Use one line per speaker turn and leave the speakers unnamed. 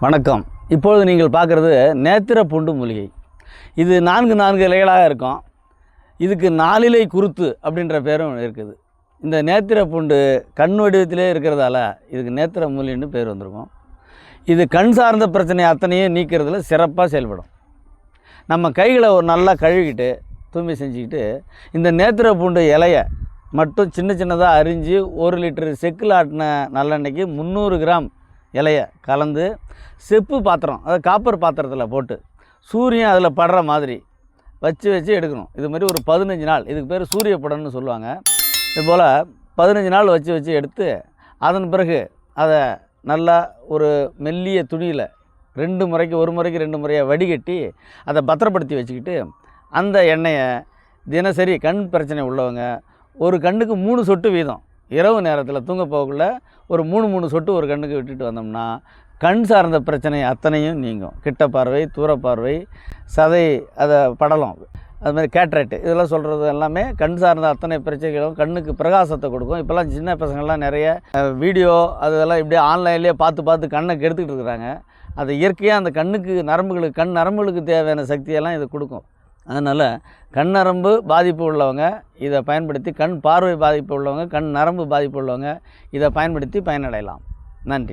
வணக்கம். இப்பொழுது நீங்கள் பார்க்குறது நேத்திர பூண்டு மூலிகை. இது 4 இலைகளாக இருக்கும். இதுக்கு 4 இலை குருத்து அப்படின்ற பேரும் இருக்குது. இந்த நேத்திர பூண்டு கண் வடிவத்திலே இருக்கிறதால இதுக்கு நேத்திர மூலிகைன்னு பேர் வந்திருக்கும். இது கண் சார்ந்த பிரச்சனை அத்தனையும் நீக்கிறதுல சிறப்பாக செயல்படும். நம்ம கைகளை ஒரு நல்லா கழுவிக்கிட்டு தூய்மை செஞ்சுக்கிட்டு இந்த நேத்திர பூண்டு இலையை மட்டும் சின்னதாக அரிஞ்சு 1 லிட்டர் செக்கில் ஆட்டின நல்லெண்ணெய்க்கு 300 கிராம் இலையை கலந்து செப்பு பாத்திரம், அதாவது காப்பர் பாத்திரத்தில் போட்டு சூரியன் அதில் படுற மாதிரி வச்சு எடுக்கணும். இது மாதிரி ஒரு 15 நாள், இதுக்கு பேர் சூரிய புடன்னு சொல்லுவாங்க. இதுபோல் 15 நாள் வச்சு எடுத்து அதன் பிறகு அதை நல்லா ஒரு மெல்லிய துணியில் 2 முறைக்கு 1 முறைக்கு 2 முறையாக வடிகட்டி அதை பத்திரப்படுத்தி வச்சுக்கிட்டு அந்த எண்ணெயை தினசரி கண் பிரச்சனை உள்ளவங்க ஒரு கண்ணுக்கு 3 சொட்டு வீதம் இரவு நேரத்தில் தூங்க போகக்குள்ள ஒரு 3 சொட்டு ஒரு கண்ணுக்கு விட்டுட்டு வந்தோம்னா கண் சார்ந்த பிரச்சனை அத்தனையும் நீங்கும். கிட்ட பார்வை, தூர பார்வை, சதை, அதை படலம், அது மாதிரி கேட்ராக்ட், இதெல்லாம் சொல்கிறது எல்லாமே கண் சார்ந்த அத்தனை பிரச்சனைகளும் கண்ணுக்கு பிரகாசத்தை கொடுக்கும். இப்போல்லாம் சின்ன பசங்கள்லாம் நிறைய வீடியோ அதெல்லாம் இப்படியே ஆன்லைன்லேயே பார்த்து கண்ணை கெடுத்துக்கிட்டு இருக்கிறாங்க. அது இயற்கையாக அந்த கண்ணுக்கு நரம்புகளுக்கு கண் நரம்புகளுக்கு தேவையான சக்தியெல்லாம் இது கொடுக்கும். அதனால் கண் நரம்பு பாதிப்பு உள்ளவங்க இதை பயன்படுத்தி, கண் பார்வை பாதிப்பு உள்ளவங்க, கண் நரம்பு பாதிப்பு உள்ளவங்க இதை பயன்படுத்தி பயனடையலாம். நன்றி.